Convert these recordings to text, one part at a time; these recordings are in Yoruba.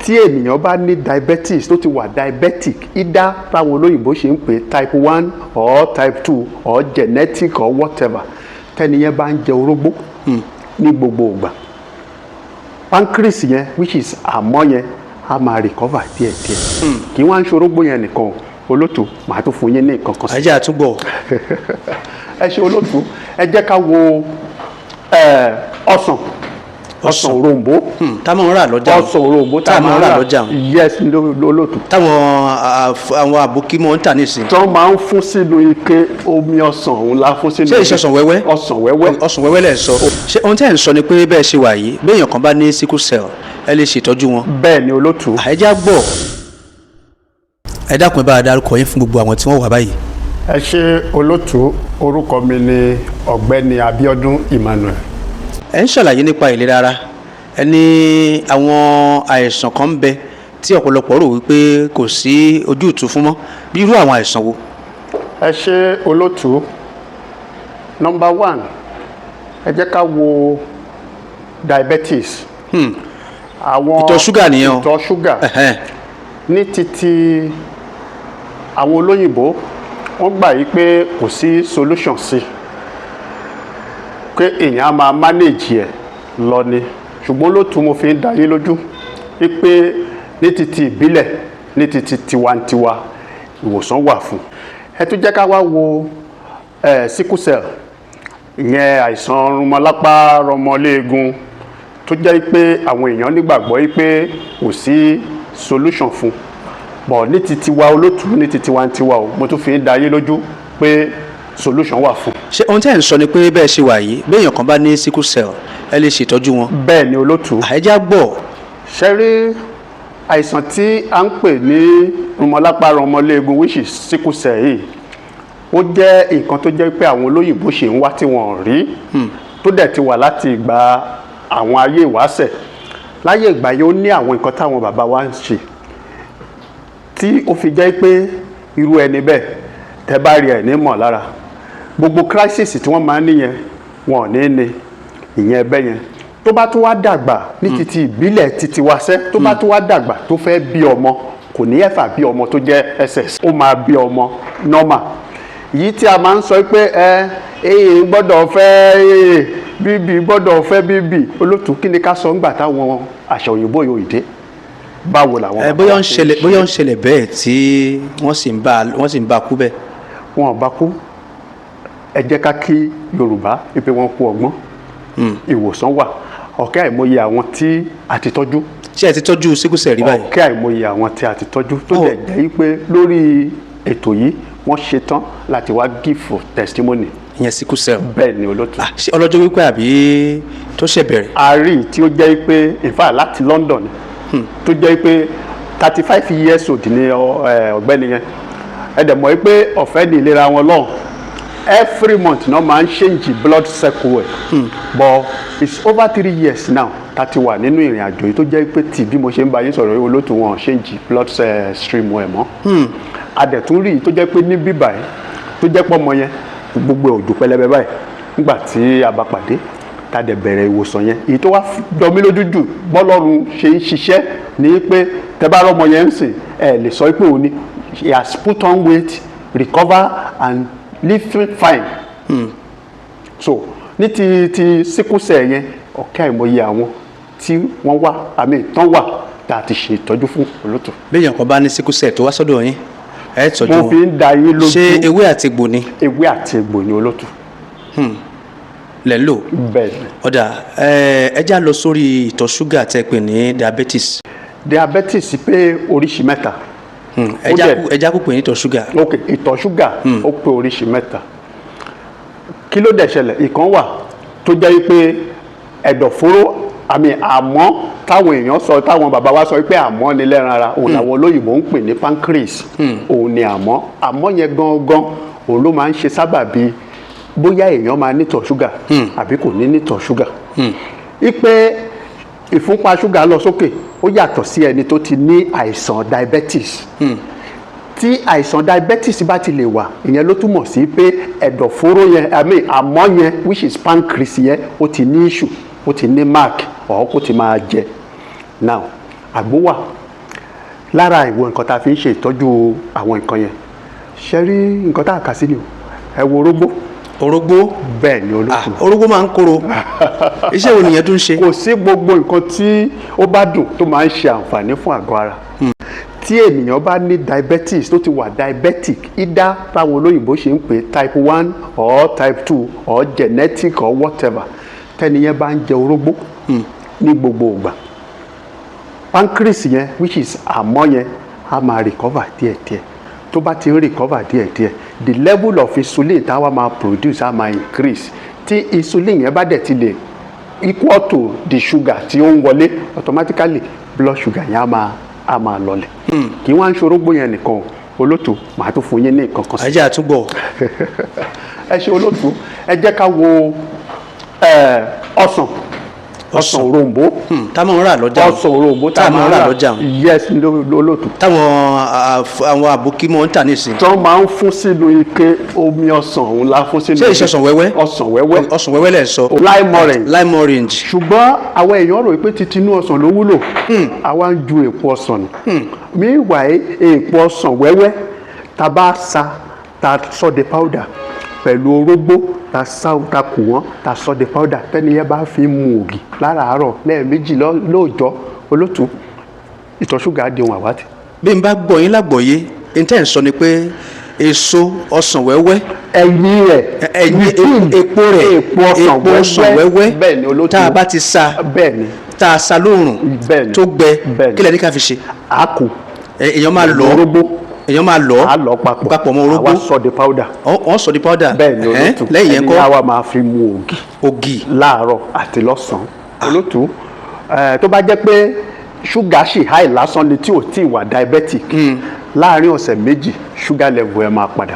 tí ènìyàn bá ní diabetes tó ti wà diabetic either báwọn olóyìnbó ṣe ń pè type 1 or type 2 or genetic or whatever tẹ́niyẹn bá ń jẹ orógbó ní gbogbo ìgbà pancreas yẹn which is àmọ́ yẹn a máa recover díẹ̀díẹ̀ kí wọ́n á ń ṣe orógbó yẹn nìkan olótú màá tún fún yín ní nǹkan kan sí. ajá àtúgbọ̀. ẹ ṣe olótú ẹ jẹ́ ká wo ọsàn òrombó. táwọn rà lọ́jà. ọsàn òrombó táwọn rà lọ́jà. yes olótú. àwọn àbókímọ̀ ń tà nísìn. tó máa ń fún sínú ike omi ọsàn òun la fún sínú. ṣé ìṣọ̀sàn wẹ́wẹ́. ọsàn wẹ́wẹ́. ọsàn wẹ́wẹ́ lẹ̀ sọ. ṣé ohun tí ẹ̀ ń sọ ni pé bẹ́ẹ̀ ṣe wà yìí béèyàn kan bá ní sickle cell ẹ lè ṣètọ́jú wọn. bẹ́ẹ̀ ni olótú. àìjá gbọ́. ẹ dákun ẹ bá a dárúkọ yín fún gbogbo àwọn tí wọ́n wà báyìí. ẹ ṣe olótú orúkọ mi ni ọ̀gbẹ́ni Abíọ́dún Emmanuel. ẹ ń ṣàlàyé nípa ìlera ara ẹ ní àwọn àìsàn kan ń bẹ tí ọ̀pọ̀lọpọ̀ rò wípé kò sí ojútùú fún mọ́ bí irú àwọn àìsàn wo. ẹ ṣe olótú number 1 ẹ jẹ́ ká wo diabetes. àwọn ìtọ̀ ṣúgà nìyẹn o. ìtọ̀ ṣúgà ní títí àwọn olóyìnbó wọ́n gbà yí pé kò sí solution sí pé èèyàn á máa manage ẹ̀ lọ ni ṣùgbọ́n lótú mo fi ń dá yín lójú wípé ní títí ìbílẹ̀ ní títí tiwantiwa ìwòsàn wà fún. ẹ tún jẹ́ ká wá wo sickle cell ìyẹn àìsàn rúmọlápá rọmọléegun tó jẹ́ pé àwọn èèyàn nígbàgbọ́ pé kò sí solution fún bọ̀ ní ti tiwa olótú ní ti tiwantiwa o mo tún fi ń da yín lójú pé solution wà fún. ṣé ohun tí ẹ̀ ń sọ ni pé bẹ́ẹ̀ ṣe wà yìí béèyàn kan bá ní sickle cell ẹ lè ṣètọ́jú wọn. bẹ́ẹ̀ ni olótú. àìjá gbọ́. ṣe rí àìsàn tí a ń pè ní rúmọlápá rọmọléegun which is sickle cell yìí ó jẹ́ nǹkan tó jẹ́ pé àwọn olóyìnbó ṣe ń wá tí wọ́n rí tó dẹ̀ ti wà láti ìgbà àwọn ayé ìwáṣẹ̀ láyé ìgbà yẹn ó ní àwọn nǹkan táwọn bàbá wa ń ṣe tí ó fi jẹ́ pé irú ẹni bẹ́ẹ̀ tẹ́ bá rí ẹ̀ ní mọ̀ lára gbogbo crisis tí wọ́n máa ń níyẹn wọn ò ní ní ìyẹn ẹbẹ́ yẹn tó bá tún wá dàgbà ní títí ìbílẹ̀ títí wáṣẹ́ tó bá tún wá dàgbà tó fẹ́ bí ọmọ kò ní ẹ̀fà bí ọmọ tó jẹ́ ss ó máa bí ọmọ normal yìí tí a máa ń sọ pé gbọ́dọ̀ fẹ́ bíbí gbọ́dọ̀ fẹ́ bíbí olótú kí ni ká sọ ńgbà táwọn àṣà òyìnbó yóò dé báwo làwọn. bóyá ń ṣẹlẹ̀ bẹ́ẹ̀ tí wọ́n sì ń bá kú bẹ́ẹ̀. wọn ò bá kú ẹ jẹ́ ká kí Yorùbá pé wọ́n kú ọgbọ́n ìwòsàn wà ọ̀kẹ́ àìmọye àwọn tí a ti tọ́jú. ṣé ẹ ti tọ́jú sickle cell rí báyìí. ọ̀kẹ́ àìmọye àwọn tí a ti tọ́jú tó dẹ̀ jẹ́ pé lórí ètò yìí wọ́n ṣetán láti wá give testimony. ìyẹn sickle cell. bẹ́ẹ̀ ni olótú. ṣé ọlọ́jọ́ wípé àbí tó ṣẹ̀ bẹ̀rẹ̀. a rí tí ó jẹ́ pé in fact láti London tó jẹ́ pé 35 years old ni ọ̀gbẹ́ni yẹn ẹ dẹ̀ mọ̀ pé ọ̀fẹ́ ní ìlera wọn lọ́hùn every month náà máa ń change blood circle but it's over 3 years now tá ti wà nínú ìrìn àjò yìí tó jẹ́ pé tí bí mo ṣe ń bá yín sọ̀rọ̀ olótú wọn change blood stream ẹ̀ mọ́ adẹ̀tún rí tó jẹ́ pé ní bíbà yìí tó jẹ́ pọ́ ọmọ yẹn gbogbo òdò pẹlẹbẹ báyìí nígbà tí a bá pàdé tá dẹ̀ bẹ̀rẹ̀ ìwòsàn yẹn èyí tó wá dọ̀mí lójú jù bọ́lọ́run ṣe ń ṣiṣẹ́ ní pé tẹ́ bá rọ́mọ yẹn ń sìn ẹ̀ lè sọ pé òun ni he has put on weight recover and live fine. so ní ti sickle cell yẹn ọ̀kẹ́ àìmọye àwọn tí wọ́n wà àmì tán wà tá a ti ṣe ìtọ́jú fún olótú. béèyàn kan bá ní sickle cell tó wá sọ́dọ̀ yín ẹ tọ́jú wọn. mo fi ń da yín lójú. ṣé ewé àti egbò ni. ewé àti egbò ni olótú. lẹ́ ń lò. bẹ́ẹ̀ ni. ọ̀dà ẹ já lọ sórí ìtọ̀ ṣúgà tẹ́ pè ní diabetes. diabetes pé oríṣi mẹ́ta. ẹ já kó pè ní ìtọ̀ ṣúgà. ok ìtọ̀ ṣúgà ó pé oríṣi mẹ́ta. kí ló dẹ̀ ṣẹlẹ̀ ìkan wà tó jẹ́ pé ẹ̀dọ̀fóró àmọ́ táwọn èèyàn sọ táwọn bàbá wa sọ pé àmọ́ ni lẹ́ran ara òun làwọn olóyìnbó ń pè ní pancreas òun ni àmọ́ yẹn gangan òun ló máa ń ṣe sábàbí bóyá èèyàn máa nítọ̀ ṣúgà àbí kò ní nítọ̀ ṣúgà. ipe ìfúnpá ṣúgà lọ sókè ó yàtọ̀ sí ẹni tó ti ní àìsàn diabetes. tí àìsàn diabetes bá ti lè wà ìyẹn ló túmọ̀ sí pé ẹ̀dọ̀fóró yẹn àmọ́ yẹn which is pancreas yẹn ó ti ní issue ó ti ní mark ọ̀ kó ti máa jẹ now àgbo wà lára ìwọ nǹkan tá a fi ń ṣe ìtọ́jú àwọn nǹkan yẹn ṣe rí nǹkan tá a kà sí ni o ẹ wo orógbó bẹ́ẹ̀ ni olóòtú orógbó máa ń korò iṣẹ́ wo nìyẹn tún ṣe. kò sí gbogbo nǹkan tí ó bá dùn tó máa ń ṣe àǹfààní fún àgọ́ ara tí ènìyàn bá ní diabetes tó ti wà diabetic either báwọn olóyìnbó ṣe ń pè type 1 or type 2 or genetic or whatever tẹ́niyẹn bá ń jẹ orógbó ní gbogbo ìgbà pancreas yẹn which is àmọ́ yẹn a máa recover díẹ̀díẹ̀ tó bá ti ń recover díẹ̀díẹ̀ the level of insulin táwa máa produce a máa increase tí insulin yẹn bá dẹ̀ ti lè equal to the sugar tí ó ń wọlé automatically blood sugar yẹn a máa lọlẹ̀ kí wọ́n á ń ṣorógbó yẹn nìkan olóòtú màá tún fún yín ní nǹkan kan sí. ajá àtúgbọ̀. ẹ ṣe olóòtú ẹ jẹ́ ká wo ọsàn òrombó táwọn rà lọ́jà ọsàn òrombó táwọn rà lọ́jà yes olóòtú àwọn àbókímọ̀ ń tà nísìn. tó máa ń fún sínú ike omi ọsàn òun la fún sínú ike. ṣé ìṣọ̀sàn wẹ́wẹ́. ọsàn wẹ́wẹ́ lẹ̀ sọ. lime orange. ṣùgbọ́n àwọn èèyàn rò pé tinú ọsàn ló wúlò àwa ń ju èpo ọsàn nù meanwhile èpo ọsàn wẹ́wẹ́ tá a bá sa tá a sọ de powder pẹ̀lú orógbó ta kù wọ́n ta sọ de powder tẹ́niyẹ́ bá fi mu ògì láràárọ̀ lẹ́ẹ̀mejì lóòjọ́ olóòtú ìtọ̀ ṣúgà di ohun àwátì. bí n bá gbọ́ yín lágbọ̀ọ́yé n tẹ́ ń sọ ni pé èso ọsàn wẹ́wẹ́ ẹ̀yìn rẹ̀ epo ọsàn wẹ́wẹ́ bẹ́ẹ̀ ni olóòtú tá a bá ti sa bẹ́ẹ̀ ni tá a sa lóòrùn tó gbẹ kí lẹ́ni ká fi ṣe. a kù èèyàn máa lọ orógbó èèyàn máa lọ papọ̀ mọ́ orógbó àwa sọ de powder. wọ́n sọ de powder. bẹ́ẹ̀ ni olóòtú lẹ́yìn yẹn kọ́ ẹni àwa máa fi mu ògì láàárọ̀ àti lọ́sàn-án olóòtú tó bá jẹ́ pé ṣúgà ṣì háì lásán ni tí ò tí ì wà diabetic láàárín ọ̀sẹ̀ méjì ṣúgà level ẹ̀ máa padà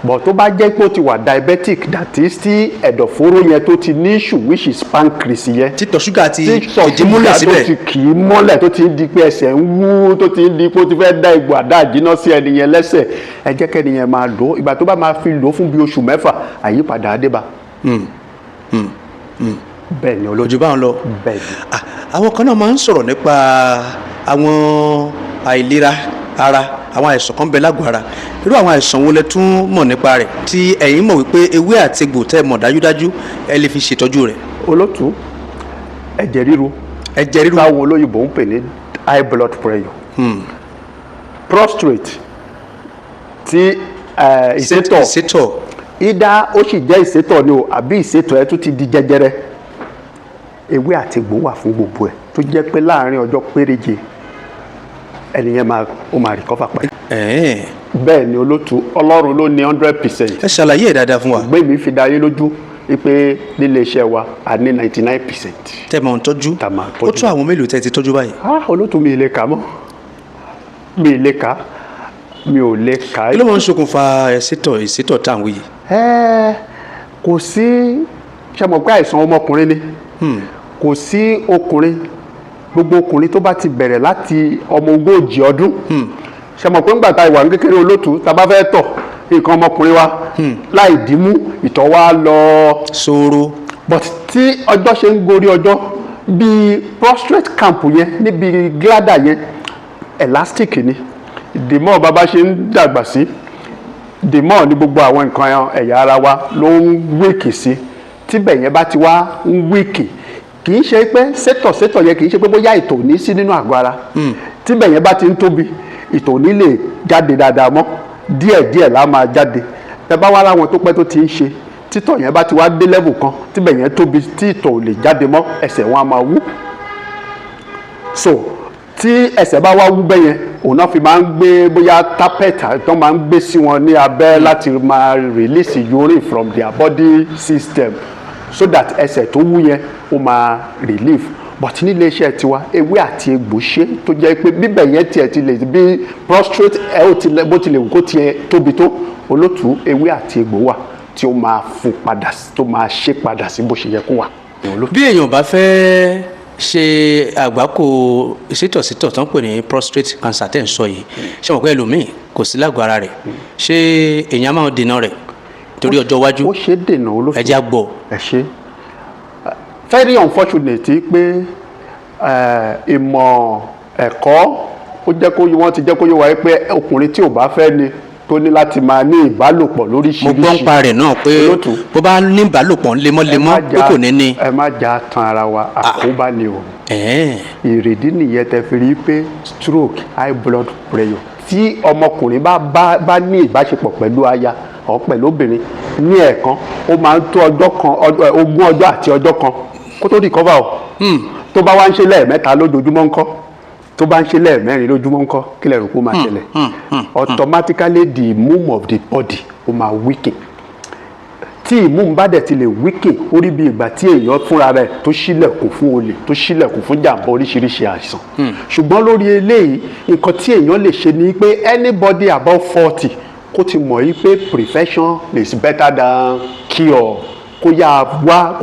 but tó bá jẹ́ pé ó ti wà diabetic that is tí ẹ̀dọ̀fóró yẹn tó ti ní issue which is pancreas yẹn títọ̀ ṣúgà ti ìdí múlẹ̀ síbẹ̀ tó ti kì í mọ́lẹ̀ tó ti ń di pé ẹsẹ̀ ń wú tó ti ń di pé ó ti fẹ́ dá egbò àdá àjínà sí ẹni yẹn lẹ́sẹ̀ ẹ jẹ́ kẹ́ni yẹn máa lò ó ìgbà tó bá máa fi lò ó fún bí oṣù mẹ́fà àyípadà á dé bá. bẹ́ẹ̀ ni olójú báwọn lọ. bẹ́ẹ̀ ni. àwọn kan náà máa ń sọ̀rọ̀ nípa àwọn àìlera ara àwọn àìsàn kan bẹ lágọ̀ọ́ ara irú àwọn àìsàn wo lẹ tún mọ̀ nípa rẹ̀ tí ẹ̀yin mọ̀ wípé ewé àti egbò tẹ́ mọ̀ dájúdájú ẹ lè fi ṣètọ́jú rẹ̀. olótú ẹ̀jẹ̀ ríru táwọn olóyìnbó ń pè ní high blood pressure prostrate tí ìsétọ̀ ìdá ó sì jẹ́ ìsétọ̀ ni o àbí ìsétọ̀ ẹ tún ti di jẹjẹrẹ ewé àti egbò wà fún gbogbo ẹ̀ tó jẹ́ pé láàárín ọjọ́ péréje ẹnìyẹn máa recover pa. bẹ́ẹ̀ ni olóòtú ọlọ́run ló ní 100%. ẹ ṣàlàyé ẹ̀ dáadáa fún wa. gbé mi fi dá yé lójú pé nílé iṣẹ́ wa a ní 99%. tẹ́ mọ̀ ń tọ́jú ó tó àwọn mélòó tẹ́ ti tọ́jú báyìí. olóòtú mi ì lè kà mọ́ mi ò lè kà. kí ló máa ń ṣokùnfà ìsétọ̀ tá à ń wí yìí. kò sí ṣe mọ̀ pé àìsàn ọmọkùnrin ni kò sí ọkùnrin gbogbo ọkùnrin tó bá ti bẹ̀rẹ̀ láti ọmọ 40 ọdún ṣe mọ̀ pé ńgbà tá ìwà ní kékeré olóòtú tá bá fẹ́ tọ̀ nǹkan ọmọkùnrin wa láì dìímú ìtọ̀ wa lọ sóró but tí ọjọ́ ṣe ń gorí ọjọ́ bíi prostrate camp yẹn níbi glada yẹn elastic ni dèmọ́ bàbá ṣe ń dàgbà sí dèmọ́ ní gbogbo àwọn nǹkan ẹ̀yà ara wa ló ń wíìkì sí tíbẹ̀ yẹn bá ti wá ń wíìkì kì í ṣe pé sétọ̀ yẹn kì í ṣe pé bóyá ìtọ̀ ní sí nínú àgọ́ ara tíbẹ̀ yẹn bá ti ń tóbi ìtọ̀ ní lè jáde dáadáa mọ́ díẹ̀díẹ̀ lá máa jáde ẹ bá wá láwọn tó pẹ́ tó ti ń ṣe títọ̀ yẹn bá ti wá dé level kan tíbẹ̀ yẹn tóbi tí ìtọ̀ ò lè jáde mọ́ ẹsẹ̀ wọn á máa wú so tí ẹsẹ̀ bá wá wú bẹ́yẹn òun náà fi máa ń gbé bóyá tapet tó máa ń gbé sí wọn ní abẹ́ láti máa release urine from their body system so that ẹsẹ̀ tó wú yẹn ó máa relief but nílé iṣẹ́ tiwa ewé àti egbò ṣe tó jẹ́ pé bíbẹ̀ yẹn tiẹ̀ ti lè bí prostrate bó tilẹ̀ wù kó tiẹ̀ tóbi tó olótùú ewé àti egbò wà tí ó máa fún padà tó máa ṣe padà sí bó ṣe yẹ kó wà. bí èèyàn bá fẹ́ ṣe àgbákò ìsétọ̀sétọ̀ tó ń pè ní prostate cancer tẹ̀ ń sọ yìí ṣé wọn pẹ́ ẹlòmíì kò sí lágọ̀ọ́ ara rẹ̀ ṣé èèyàn máa dènà rẹ̀ torí ọjọ́ iwájú ó ṣe dènà olóṣèlú ẹ̀jẹ̀ àgbọ̀. ẹ ṣe very unfortunate pé ìmọ̀ ẹ̀kọ́ wọ́n ti jẹ́ kó yé wa pé ọkùnrin tí ò bá fẹ́ ni tó ní láti máa ní ìbálòpọ̀ lóríṣiríṣi. mo gbọ́ ń pa rẹ̀ náà pé bó bá ní ìbálòpọ̀ lemọ́lemọ́ pé kò ní ní. ẹ má já tan ara wa àkóbá ni o. ìrèdí nìyẹn tẹ́ fi rí pé stroke high blood pressure tí ọmọkùnrin bá ní ìbáṣepọ̀ pẹ̀lú aya ọ̀ pẹ̀lú obìnrin ní ẹ̀ẹ̀kan ó máa ń tó ogún ọjọ́ àti ọjọ́ kan kó tó recover o. tó bá wá ń ṣe lẹ́ẹ̀mẹ́ta lójoojúmọ́ ńkọ́ tó bá ń ṣe lẹ́ẹ̀mẹ́rin lójúmọ́ ńkọ́ kí lẹ́rù kó máa ṣẹlẹ̀ automatically the immune of the body ó máa weaken tí immune bá dẹ̀ ti lè weaken ó rí bí ìgbà tí èèyàn fúnra rẹ̀ tó ṣílẹ̀kùn fún olè tó ṣílẹ̀kùn fún jàǹbá oríṣiríṣi àìsàn ṣùgbọ́n lórí eléyìí nǹkan tí èèyàn lè ṣe ni pé anybody above 40 kó ti mọ̀ yí pé prevention is better than cure kó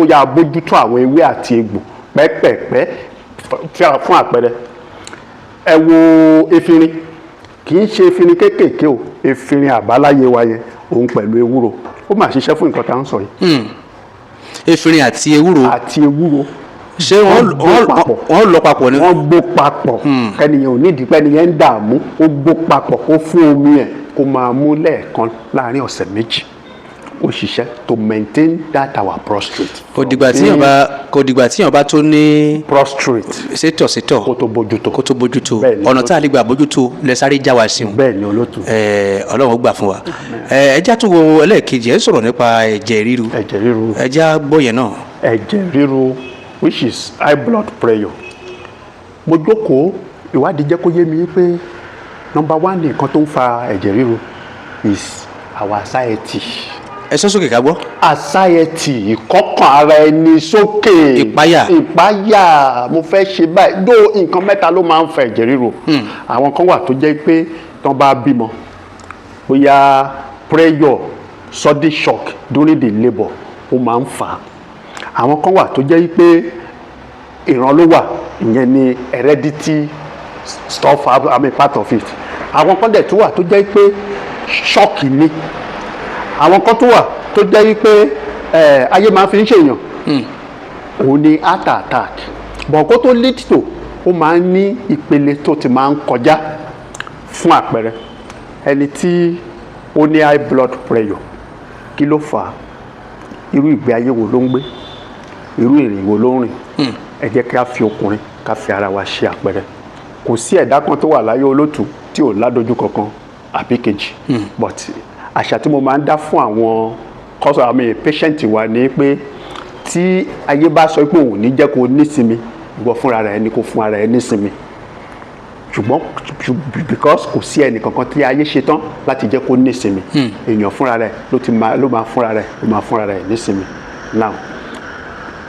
yá bójútó àwọn ewé àti egbò pẹ́pẹ́pẹ́ fún àpẹẹrẹ ẹ wo efinrin kì í ṣe efinrin kéékèèké o efinrin àbáláyé wa yẹn òun pẹ̀lú ewúro ó máa ṣiṣẹ́ fún nǹkan tá à ń sọ yìí. efinrin àti ewúro. àti ewúro. ṣé wọ́n lọ papọ̀ ni. wọ́n gbó papọ̀ kẹ́niyàn ò nídìí pé ẹniyẹn ń dààmú ó gbó papọ̀ kó fún omi ẹ̀ kó máa mú lẹ́ẹ̀kan láàrin ọ̀sẹ̀ méjì ó ṣiṣẹ́ to maintain that our prostrate. kò dìgbà tíyàn bá tó ní. prostrate. sétọ̀ kó tó bójútó. ọ̀nà tá a lè gbà bójútó lẹ sáré já wa sí wọn. bẹ́ẹ̀ ni olótú. ọlọ́run ó gbà fún wa. ẹja tún wo ẹlẹ́ẹ̀kejì ẹ sọ̀rọ̀ nípa ẹ̀jẹ̀ ríru. ẹja gbọ́ yẹn náà. ẹ̀jẹ̀ ríru which is high blood pressure. mo jókòó ìwádìí jẹ́ kó yé mi pé number one nǹkan tó ń fa ẹ̀jẹ̀ ríru is our anxiety. ẹ sọ sókè ká gbọ́. anxiety ìkọ́kàn ara ẹni sókè. ìpáyà mo fẹ́ ṣe báyìí dó nǹkan mẹ́ta ló máa ń fa ẹ̀jẹ̀ ríru. àwọn kan wà tó jẹ́ pé tán bá bímọ bóyá pressure sudden shock during the labour ó máa ń fà á. àwọn kan wà tó jẹ́ pé ìran ló wà ìyẹn ni heredity stuff part of it. àwọn kan dẹ̀ tó wà tó jẹ́ pé shock ni. àwọn kan tó wà tó jẹ́ wípé ayé máa fi ń ṣèyàn òun ni heart attack bọ̀ kó tó lead to ó máa ń ní ìpele tó ti máa ń kọjá fún àpẹẹrẹ ẹni tí ó ní high blood pressure kí ló fà á irú ìgbé ayé wo ló ń gbé irú ìrìn wo ló ń rìn ẹ jẹ́ ká fi ọkùnrin ká fi ara wa ṣe àpẹẹrẹ kò sí ẹ̀dá kan tó wà láyé olótù tí ò ládójú kankan àbí kejì but àṣà tí mo máa ń dá fún àwọn patient wa ni pé tí ayé bá sọ pé òun ní jẹ́ kó nísinmi ìwọ fúnra rẹ̀ ni kó fún ara ẹ̀ nísinmi ṣùgbọ́n because kò sí ẹnì kankan tí ayé ṣe tán láti jẹ́ kó nísinmi èèyàn fúnra rẹ̀ ló máa fúnra rẹ̀ nísinmi now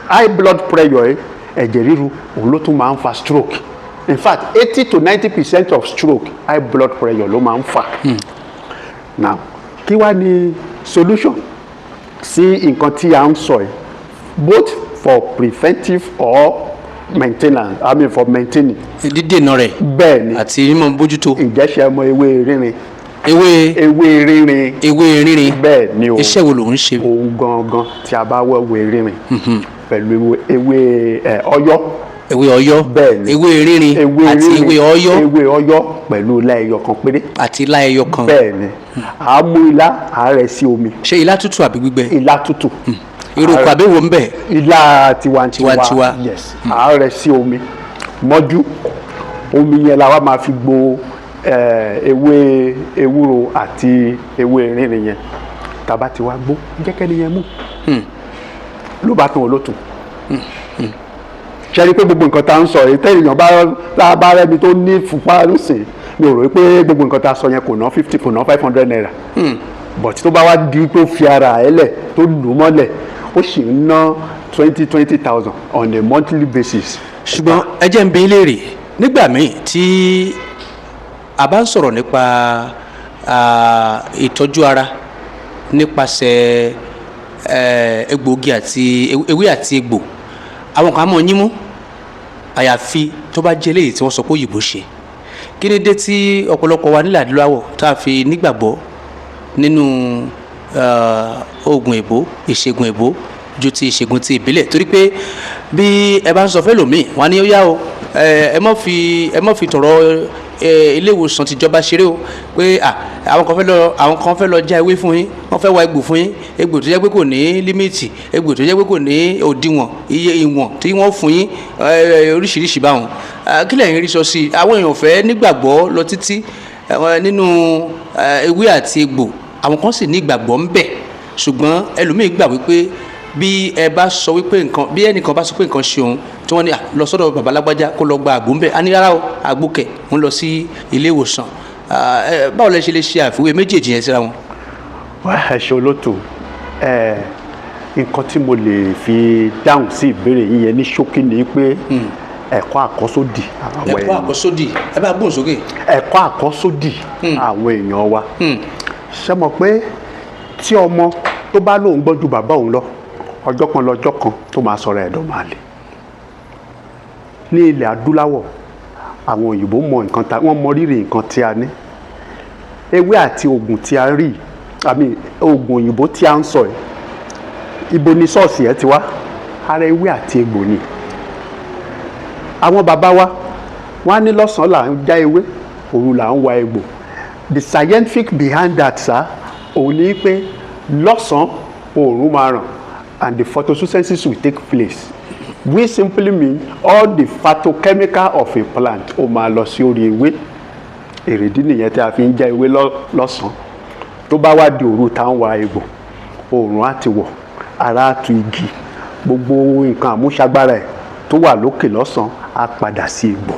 high blood pressure ẹ̀jẹ̀ ríru òun ló tún máa ń fa stroke in fact 80 to 90% of stroke high blood pressure ló máa ń fà now kí wá ní solution sí nǹkan tí a ń sọ yìí both for preventive or maintenance for maintaining. dídènà rẹ̀ bẹ́ẹ̀ ni àti mímọ bójútó. ìjẹ́sẹ̀ ọmọ ewé rírin. ewé rírin. bẹ́ẹ̀ ni o iṣẹ́ wo ló ń ṣe. òun gangan tí a bá wọ ewé rírin pẹ̀lú ewé ọ̀yọ́. ewé ọ̀yọ́ bẹ́ẹ̀ni ewé rírin àti ewé ọ̀yọ́. ewé ọ̀yọ́ pẹ̀lú ilá ẹyọ kan péré. àti ilá ẹyọ kan. bẹ́ẹ̀ni a mú ilá a rẹ̀ sí omi. ṣé ilá tútù àbí gbígbẹ. ilá tútù. ìròkò àbẹ̀wò ń bẹ̀. ilá tiwantiwa yes a rẹ̀ sí omi mọ́jú omi yẹn la wá máa fi gbo ewé ewúro àti ewé rírin yẹn tàbá ti wá gbó jẹ́kẹ́ni yẹn mú ló bá tún olótùn ṣe rí pé gbogbo nǹkan tá à ń sọ èyí tẹ́yìn bá rẹ́ni tó ní fúnpá lùsìn mi ò rò pé gbogbo nǹkan tá a sọ yẹn kò ná 50 kò ná 500 naira but tó bá wá di pé ó fi ara ẹ̀ lẹ̀ tó lù ú mọ́lẹ̀ ó sì ń ná 20,000 on a monthly basis. ṣùgbọ́n ẹ jẹ́ ń bi léèrè nígbà míì tí a bá ń sọ̀rọ̀ nípa ìtọ́jú ara nípasẹ̀ egbòogi àti ewé àti egbò àwọn kan á mọ̀ yín mú àyàfi tó bá jẹ́ léyìí tí wọ́n sọ pé òyìnbó ṣe kí ni dé tí ọ̀pọ̀lọpọ̀ wa nílẹ̀ adúláwọ̀ tá a fi nígbàgbọ́ nínú oògùn èbó ìṣègùn èbó ju ti ìṣègùn ti ìbílẹ̀ torí pé bí ẹ bá ń sọ fẹ́lòmíì wọ́n á ní ó yá o ẹ má fi tọ̀rọ̀ ilé ìwòsàn tìjọba ṣeré o pé àwọn kan fẹ́ lọ já ewé fún yín, wọ́n fẹ́ wá egbò fún yín, egbò tó jẹ́ pé kò ní límìtì, egbò tó jẹ́ pé kò ní òdiwọ̀n iye ìwọ̀n tí wọ́n fún yín, oríṣiríṣi báwọn. Kí lẹ̀yin rí sọ sí i? Àwọn èèyàn fẹ́ nígbàgbọ́ lọ títí nínú ewé àti egbò, àwọn kan sì ní ìgbàgbọ́ ń bẹ, ṣùgbọ́n ẹlòmíì gbà wípé bí ẹ bá sọ wípé nǹkan, bí ẹnìkan bá sọ pé nǹkan ṣe òun tí wọ́n ní lọ sọ́dọ̀ bàbá lágbájá kó lọ gba àgbo ń bẹ̀, á ní rárá o, àgbo kẹ̀ ń lọ sí ilé ìwòsàn. Báwo lẹ ṣe lè ṣe àfiwé méjèèjì yẹn síra wọn? ẹ ṣe olóòtú, nǹkan tí mo lè fi dáhùn sí ìbéèrè yín yẹn ní ṣókí ni pé ẹ̀kọ́ àkọ́sódì ẹ bá gbóhùn sókè. ẹ̀kọ́ àkọ́sódì àwọn èèyàn wa ṣe mọ̀ pé tí ọmọ tó bá lóun gbọ́ ju bàbá òun lọ, ọjọ́ kan lọ́jọ́ kan tó máa sọ̀rọ̀ ẹ̀dọ̀ máa lè. ní ilẹ̀ adúláwọ̀ àwọn òyìnbó mọ nǹkan wọ́n mọ rírì nǹkan tí a ní. ewé àti oògùn tí a rí, oògùn òyìnbó tí a ń sọ yìí, ibo ni ṣọ́ọ̀ṣì ẹ ti wá? ara ewé àti egbò ni. àwọn bàbá wa wọ́n á ní lọ́sàn-án là ń já ewé, òru là ń wa egbò. The scientific behind that, sir, òun ni pé lọ́sàn-án oòrùn máa ràn and the photosynthesis will take place. We simply mean all the phytochemical of a plant ó máa lọ sí orí ewé. èrèdí nìyẹn tí a fi ń já ewé lọ́sàn-án. tó bá wá di òru tá ń wa egbò, oòrùn á ti wọ̀, ara á tu igi, gbogbo nǹkan àmúṣagbára ẹ̀ tó wà lókè lọ́sàn-án á padà sí egbò.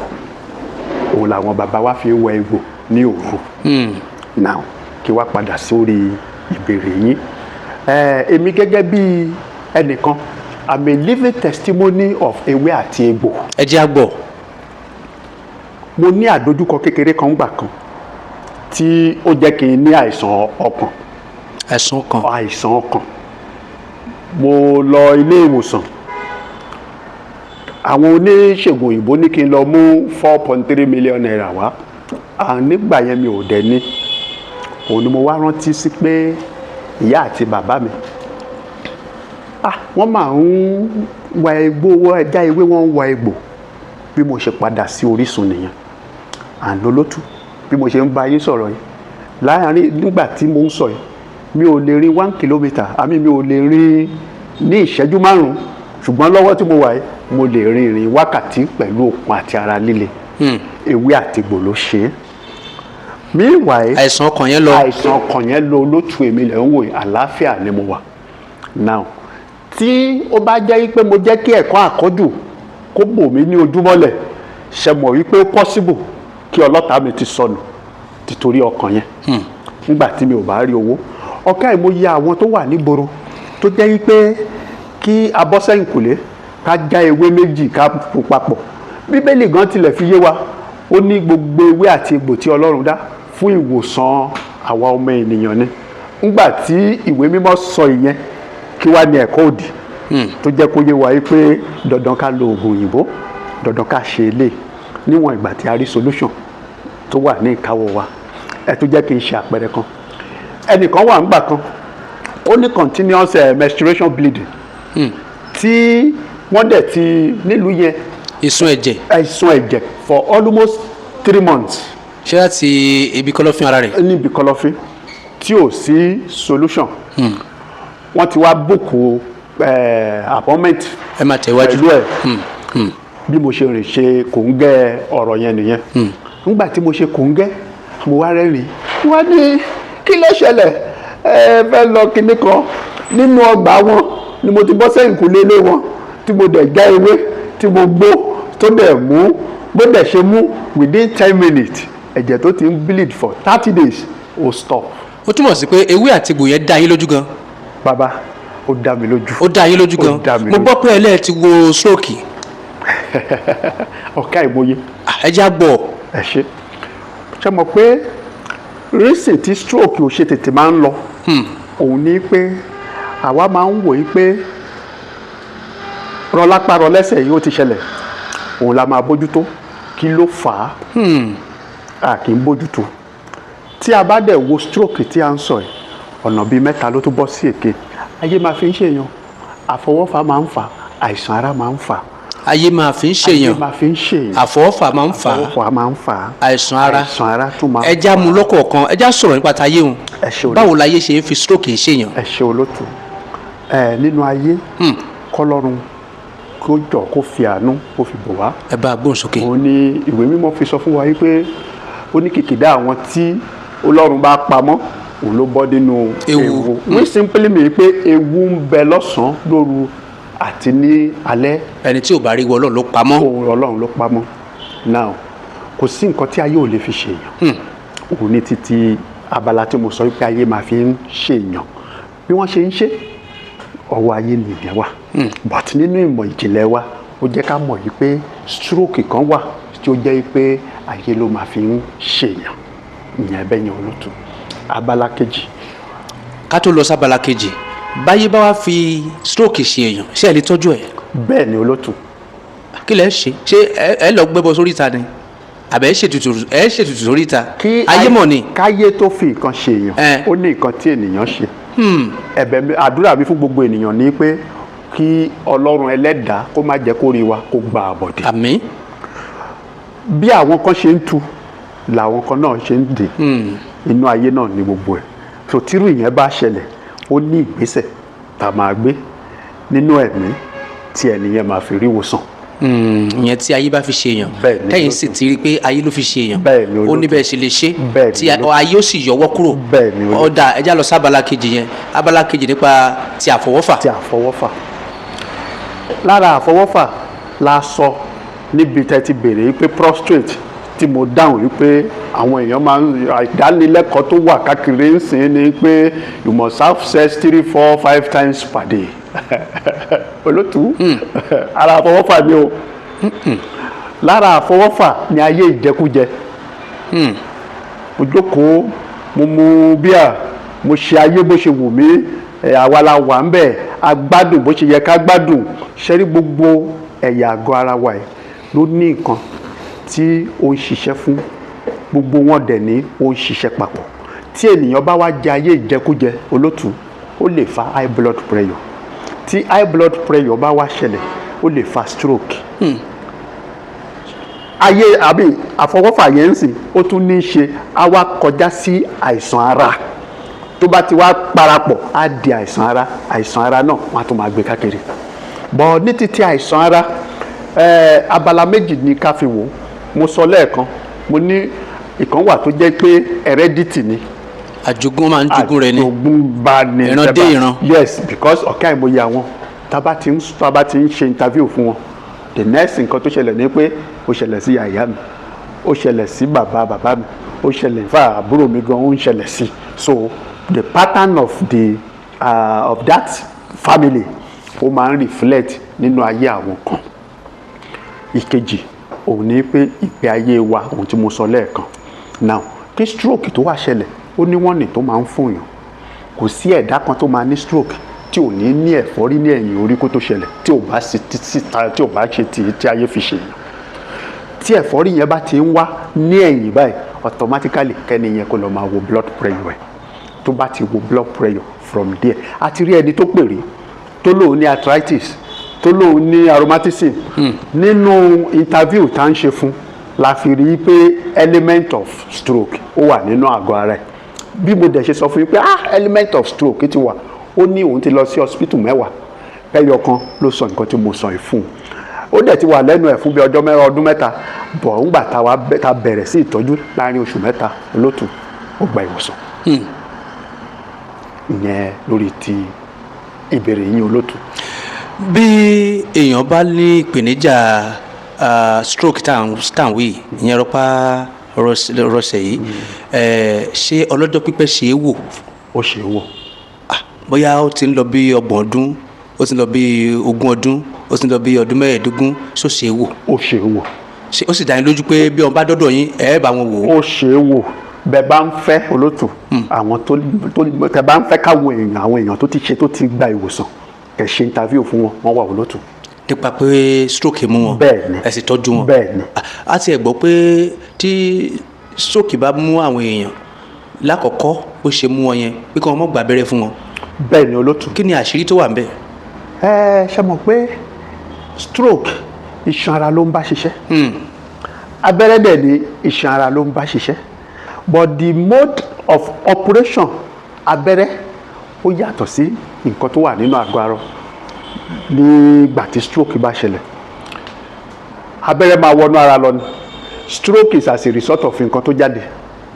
òun làwọn bàbá wa fi ń wọ egbò ní òru. now kí wá padà sórí ìbéèrè yín. èmi gẹ́gẹ́ bí ẹnìkan, I'm a living testimony of ewé àti egbò. ẹ jẹ́ àgbọ̀. mo ní àdójúkọ kékeré kan gbà kan tí ó jẹ́ kí n ní àìsàn ọkàn. àìsàn ọkàn. mo lọ ilé ìwòsàn, àwọn oníṣègùn òyìnbó ní kí n lọ mú 4.3 million naira wá. nígbà yẹn mi ò dẹ̀ ní. òun ni mo wá rántí sí pé ìyá àti bàbá mi wọ́n máa ń wa egbò, ẹja ewé, wọ́n ń wa egbò. bí mo ṣe padà sí orísun nìyẹn. olótú, bí mo ṣe ń bá yín sọ̀rọ̀ yìí, láàárín nígbà tí mo ń sọ yìí, mi ò lè rin 1 kilometre, mi ò lè rin ní ìṣẹ́jú 5, ṣùgbọ́n lọ́wọ́ tí mo wà yìí mo lè rin ìrìn wákàtí pẹ̀lú okun àti ara líle. ewé àti egbò ló ṣe é. meanwhile àìsàn ọkàn yẹn lọ olótú, èmi lẹ̀ ń wò yìí, àlàáfíà ni mo wà. now tí ó bá jẹ́ pé mo jẹ́ kí ẹ̀kọ́ àkọ́jù kó bò mí ní ojúmọ́lẹ̀, ṣe mọ̀ wípé ó possible kí ọlọ́ta mi ti sọnù títorí ọkàn yẹn. nígbà tí mi ò bá rí owó, ọ̀kẹ́ ìmọ̀ye àwọn tó wà nígboro tó jẹ́ wípé kí abọ́sẹ̀yìnkùlé ká já ewé méjì ká fún papọ̀. bíbélì gan tilẹ̀ fi yé wa, ó ní gbogbo ewé àti egbò tí Ọlọ́run dá fún ìwòsàn àwa ọmọ ènìyàn ni. nígbà tí ìwé mímọ́ sọ ìyẹn, kí wá ní ẹ̀kọ́ òdì tó jẹ́ kó yé wa pé dandan ká lo oògùn òyìnbó, dandan ká ṣe eléyìí níwọ̀n ìgbà tí a rí solution tó wà ní ìkáwọ́ wa. ẹ tó jẹ́ kí n ṣe àpẹẹrẹ kan. ẹnìkan wà nígbà kan, ó ní continuous menstruation bleeding tí wọ́n dẹ̀ ti nílùú yẹn ìsun ẹ̀jẹ̀ for almost 3 months. ṣé láti ibi kọ̀lọ̀fín ara rẹ̀? ní ibi kọ̀lọ̀fín tí ò sí solution. wọ́n ti wá búùkù appointment pẹ̀lú ẹ̀. bí mo ṣe rìn ṣe kòńgẹ́ ọ̀rọ̀ yẹn nìyẹn. nígbà tí mo ṣe kòńgẹ́, mo wá rẹ́rìn, wọ́n ní kí ló ṣẹlẹ̀, fẹ́ lọ kinní kan nínú ọgbà wọn ni mo ti bọ́ sẹ́yìn kùlé ilé wọn tí mo dẹ̀ já ewé tí mo gbó tó dẹ̀ mú, bó dẹ̀ ṣe mú within 10 minutes ẹ̀jẹ̀ tó ti ń bleed for 30 days ó stop. ó túmọ̀ sí pé ewé àti egbò yẹn dá yín lójú gan. bàbá, ó dá mi lójú. ó dá yín lójú gan. mo gbọ́ pé ẹlẹ́ẹ̀ ti wo stroke. ọ̀ká ìmọ̀ye. ẹ já gbọ́. ẹ ṣe mọ̀ pé reason tí stroke ò ṣe tètè máa ń lọ òun ni pé àwa máa ń wò yí pé rọlápá rọlẹ́sẹ̀ yìí ó ti ṣẹlẹ̀, òun la máa bójútó. kí ló fà á? a kì í bójútó. tí a bá dẹ̀ wo stroke tí a ń sọ yìí, ọ̀nà bíi 3 ló tún bọ́ sí èké. ayé máa fi ń ṣèyàn, àfọwọ́fà máa ń fà, àìsàn ara máa ń fà. ayé máa fi ń ṣèyàn, ayé máa fi ń ṣèyàn, àfọwọ́fà máa ń fà á, àfọwọ́fà máa ń fà á, àìsàn ara tún máa ń ẹja mu lọ́kọ̀ọ̀kan, ẹja sọ̀rọ̀ nípa tayé òun. ẹ ṣe olótù. báwo láyé ṣe ń fi stroke ṣèyàn. ẹ ṣe olótù. Nínú ayé kọ́lọ́run kó jọ kó fi àánú kó fi bò wá. ẹ bá a gbóhùn sókè. òun ni ìwé mímọ́ fi sọ fún wa wípé ó ní kìkìdá àwọn tí Ọlọ́run bá pamọ́ òun ló bọ́ nínú ewu. we simply mean pé ewu ń bẹ lọ́sàn-án lóru àti ní alẹ́. ẹni tí ò bá rí wọ Ọlọ́run ló pamọ́. Ọlọ́run ló pamọ́. now kò sí nǹkan tí ayé ò lè fi ṣèyàn. òun ní títí abala tí mo sọ wípé ayé máa fi ń ṣèyàn bí wọ́n ṣe ń ṣe ọwọ́ ayé nìyẹn wà. but nínú ìmọ̀ ìjìnlẹ̀ wa ó jẹ́ ká mọ̀ yìí pé stroke kan wà tí ó jẹ́ pé ayé ló máa fi ń ṣèyàn. ìyẹn bẹ́ẹ̀ yẹn olótù. abala kejì. ká tó lọ sábala kejì, báyé bá wá fi stroke ṣe èèyàn ṣé ẹ lè tọ́jú ẹ̀. bẹ́ẹ̀ ni olótù. kí lẹ ṣe ẹ lọ gbẹ́bọ sórí ìta ni àbẹ̀ ẹ ṣètùtù sórí ìta. ayé mọ̀ ni. káyé tó fi nǹkan ṣe èèyàn ó ní nǹkan tí ènìyàn ṣe. ẹ̀bẹ̀ mi àdúrà mi fún gbogbo ènìyàn ni pé kí Ọlọ́run ẹlẹ́dàá kó má jẹ́ kó rí wa kó gba àbọ̀dé. àmín. bí àwọn kan ṣe ń tu làwọn kan náà ṣe ń dè. inú ayé náà ni gbogbo ẹ̀. so tírú ìyẹn bá ṣẹlẹ̀ ó ní ìgbésẹ̀ tá a máa gbé nínú ẹ̀mí tí ẹnìyẹn máa fi rí ìwòsàn. ìyẹn tí ayé bá fi ṣe èèyàn tẹ́yìn sì ti rí i pé ayé ló fi ṣe èèyàn ó ní bẹ́ẹ̀ ṣe lè ṣe tí ayé ó sì yọwọ́ kúrò. ọ̀dà ẹja lọ sí abala kejì yẹn, abala kejì nípa ti àfọwọ́fà. ti àfọwọ́fà. lára àfọwọ́fà la sọ níbi tẹ́ ti béèrè pé prostrate tí mo dáhùn wípé àwọn èèyàn máa ń ìdánilẹ́kọ̀ọ́ tó wà káàkiri ń sìn ní pé you must have sex 3, 4, 5 times per day. olótú ara àfọwọ́fà ni o. lára àfọwọ́fà ni ayé ìjẹkújẹ. mo jókòó mo mu bíà mo ṣe ayé bó ṣe wù mí àwa la wà ń bẹ̀ a gbádùn bó ṣe yẹ ká gbádùn ṣẹ́rí gbogbo ẹ̀yà àgọ́ ara wa yìí ló ní nǹkan tí ó ń ṣiṣẹ́ fún gbogbo wọn dẹ̀ ní ó ń ṣiṣẹ́ papọ̀. tí ènìyàn bá wá jẹ ayé ìjẹkújẹ olótú ó lè fa high blood pressure. tí high blood pressure bá wá ṣẹlẹ̀ ó lè fa stroke. ayé àbí àfọwọ́fà yẹn ń sìn ó tún ní í ṣe á wá kọjá sí àìsàn ara tó bá ti wá parapọ̀ á di àìsàn ara náà wọ́n á tún máa gbé káàkiri. bọ̀ ní títí àìsàn ara abala méjì ni ká fi wò. mo sọ lẹ́ẹ̀kan mo ní ìkan wà tó jẹ́ pé heredity ni. àjogún máa ń jogún rẹ ni. àjogún bá ní. ìran dé ìran. yes because ọ̀kẹ́ àìmọye àwọn tábà ti ń ṣe interview fún wọn the next nǹkan tó ṣẹlẹ̀ ni pé ó ṣẹlẹ̀ sí àyà mi ó ṣẹlẹ̀ sí bàbá mi ó ṣẹlẹ̀ fún àbúrò mi gan ó ń ṣẹlẹ̀ sí. so the pattern of that family ó máa ń reflect nínú ayé àwọn kan. ìkejì òun ni pé ìgbé ayé wa ohun tí mo sọ lẹ́ẹ̀kan. now kí stroke tó wá ṣẹlẹ̀ ó ní wọ́n ní tó máa ń fún yàn. kò sí ẹ̀dá kan tó máa ní stroke tí ò ní ẹ̀fọ́rí ní ẹ̀yìn orí kó tó ṣẹlẹ̀ tí ò bá ṣe tí ayé fi ṣe yàn. tí ẹ̀fọ́rí yẹn bá ti ń wá ní ẹ̀yìn báyìí automatically kẹ́ni yẹn kó lọ máa wo blood pressure ẹ̀. tó bá ti wo blood pressure from there a ti rí ẹni tó pèrè tó lóun ní arthritis tó lóun ní aromatism. nínú interview tá ń ṣe fún la fi rí pé element of stroke ó wà nínú àgọ́ ara ẹ̀. bí mo dẹ̀ ṣe sọ fún yín pé element of stroke ti wà ó ní òun ti lọ sí hospital 10 ẹyọ kan ló sọ nǹkan tí mo sọ yìí fún un. ó dẹ̀ ti wà lẹ́nu ẹ̀ fún bí ọdún mẹ́ta bọ̀ ńgbà tá bẹ̀rẹ̀ sí ìtọ́jú láàrin oṣù 3 olótù ó gba ìwòsàn. ìyẹn lórí ti ìbéèrè yín olótù. bí èèyàn bá ní ìpèníjà stroke tàn wí ìyẹn rọpá rọsẹ̀ yìí ṣé ọlọ́jọ́ pípẹ́ ṣe é wò. ó ṣe é wò. bóyá ó ti ń lọ bí 30 ọdún ó ti ń lọ bí 20 ọdún ó ti ń lọ bí ọdún 15 ṣó ṣe é wò. ó ṣe é wò. ó sì dá yín lójú pé bí wọn bá dọ́dọ̀ yín bá wọn wò. ó ṣe é wò bẹ́ẹ̀ bá ń fẹ́ olótù àwọn tẹ́ bá ń fẹ́ káwọn àwọn èèyàn tó ti ṣe tó ti gba ìwòsàn ẹ ṣe interview fún wọn wọ́n wà olótù. nípa pé stroke mú wọn bẹ́ẹ̀ni ẹ sì tọ́jú wọn. bẹ́ẹ̀ni. a ti ẹ̀ gbọ́ pé tí stroke bá mú àwọn èèyàn lákọ̀ọ́kọ́ bó ṣe mú wọn yẹn pé kí wọ́n má gba abẹ́rẹ́ fún wọn. bẹ́ẹ̀ni olótù. kí ni àṣírí tó wà ń bẹ̀. ṣe mọ̀ pé stroke iṣan ara ló ń bá ṣiṣẹ́ abẹ́rẹ́ dẹ̀ ni iṣan ara ló ń bá ṣiṣẹ́ but the mode of operation abẹ́rẹ́ ó yàtọ̀ sí nǹkan tó wà nínú àgọ́ ara nígbà tí stroke bá ṣẹlẹ̀ abẹ́rẹ́ máa wọnú ara lọ ni stroke is as a result of nǹkan tó jáde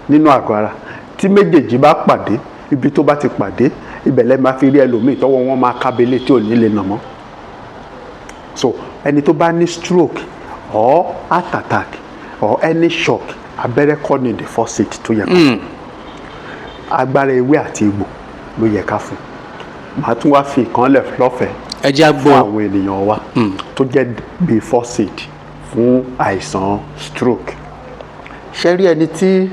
nínú àgọ́ ara tí méjèèjì bá pàdé ibi tó bá ti pàdé ibẹ̀ lẹ́ máa fi rí ẹlòmíì tọ́wọ́ wọn máa kábẹ́lẹ̀ tí ò ní lè nà mọ́ so ẹni tó bá ní stroke or heart attack or any shock abẹ́rẹ́ kọ́ ni the first aid tó yẹ ká agbára ewé àti egbò ló yẹ ká fún màá tún wá fi ìkànlẹ̀ lọ́fẹ̀ẹ́ ẹ jẹ́ á gbọ́ fún àwọn ènìyàn wa tó jẹ́ bí first aid fún àìsàn stroke ṣe rí ẹni tí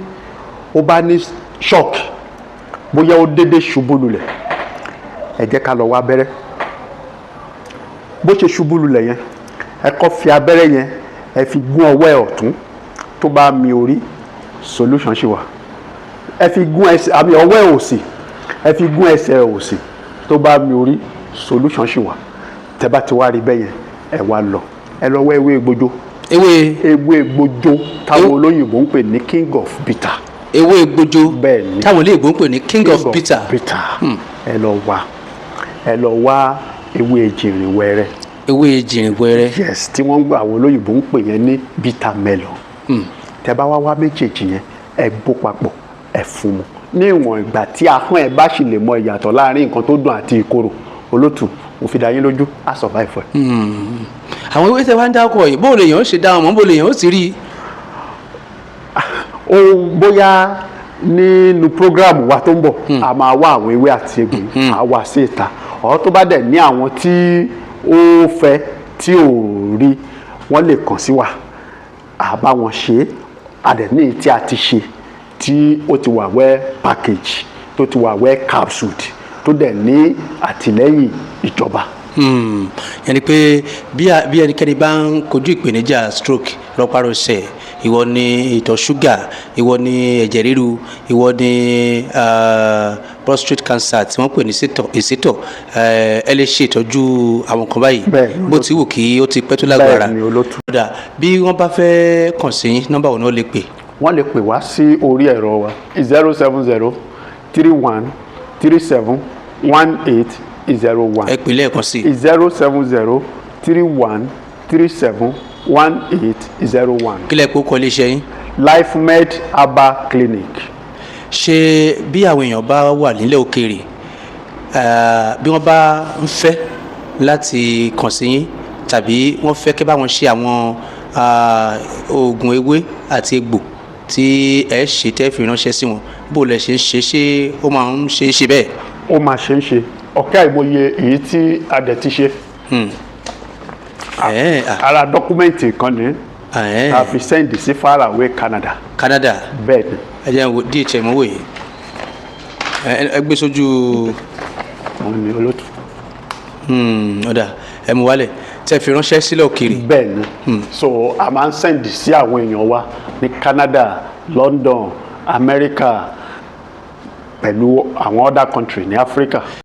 ó bá ní shock bóyá ó dédé ṣubú lulẹ̀ ẹ jẹ́ ká lọ wá abẹ́rẹ́ bó ṣe ṣubú lulẹ̀ yẹn ẹ kọ́ fi abẹ́rẹ́ yẹn ẹ fi gún ọwọ́ ẹ ọ̀tún tó bá mi orí solution ṣì wà ẹ fi gún ẹsẹ̀ àmì ọwọ́ ẹ òsì ẹ fi gún ẹsẹ̀ ẹ òsì tó bá mi orí solution ṣì wà tẹ́ bá ti wá rí bẹ́ẹ̀ yẹn ẹ wá lọ ẹ lọ wá ewé gbójó ewé gbójó táwọn olóyìnbó ń pè ní king of bitter ewé gbójó bẹ́ẹ̀ ni táwọn olóyìnbó ń pè ní king of bitter ẹ lọ wá ewé ejìrìn wẹ́rẹ́ ewé ejìrìn wẹ́rẹ́ yes tí wọ́n ń gbọ́ àwọn olóyìnbó ń pè yẹn ní bitter melon tẹ́ bá wá méjèèjì yẹn ẹ bó papọ̀ ẹ fún mu ní ìwọ̀n ìgbà tí ahọ́n ẹ bá sì lè mọ ìyàtọ̀ láàrin nǹkan tó dùn àti ìkorò olótù mo fi dá yín lójú á survive ẹ. àwọn ewé tẹ́ wá ń dákọ̀ yìí bó lè yàn ó ṣe dá wọn mọ́ bó lè yàn ó sì rí i. bóyá nínú program wa tó ń bọ̀ a máa wá àwọn ewé àti egbò a wá sí ìta ọ̀ tó bá dẹ̀ ní àwọn tí ó fẹ́ tí ò rí wọ́n lè kàn sí wa a bá wọn ṣe a dẹ̀ ní tí a ti ṣe tí ó ti wà well package tó ti wà well capsuled tó dẹ̀ ní àtìlẹ́yìn ìjọba. yẹn ni pé bí ẹnikẹ́ni bá ń kojú ìpèníjà stroke rọpárọsẹ̀ ìwọ ni ìtọ̀ ṣúgà ìwọ ni ẹ̀jẹ̀ ríru ìwọ ni prostate cancer tí wọ́n pè ní ìsétọ̀ ẹ lè ṣe ìtọ́jú àwọn kan báyìí bó ti wù kí ó ti pẹ́ tó lágbára bí wọ́n bá fẹ́ kàn sí nọ́mbà wo ni wọ́n lè pè. wọ́n lè pè wá sí orí ẹ̀rọ wa 07031371801. ẹ pè lẹ́ẹ̀kan sí. 07031371801. kílẹ̀ kó kọ́ iléeṣẹ́ yín. Lifemed Herbal Clinic. ṣé bí àwọn èèyàn bá wà nílẹ̀ òkèèrè bí wọ́n bá ń fẹ́ láti kàn sí yín tàbí wọ́n fẹ́ kẹ́ bá wọn ṣe àwọn oògùn ewé àti egbò tí ẹ ṣe tẹ́ fi ránṣẹ́ sí wọn bó lẹ ṣe ń ṣe ṣé ó máa ń ṣe é ṣe bẹ́ẹ̀. ó máa ṣe ń ṣe ọ̀kẹ́ àìmọye èyí tí a dẹ̀ ti ṣe. ara dọ́kúmẹ́ǹtì kan ní a fi sẹ́ǹdì sí far away Canada. Canada bẹ́ẹ̀ ni. ẹ jẹ́ wo DHL mọ́wé yìí ẹ gbé sójú. òun ni olótú. ọ̀dà ẹ mú wálẹ̀ tẹ́ fi ránṣẹ́ sílẹ̀ òkèèrè. bẹ́ẹ̀ ni so a máa ń sẹ́ǹdì sí àwọn èèyàn wa ní Canada, London, America pẹ̀lú àwọn other country ní Africa.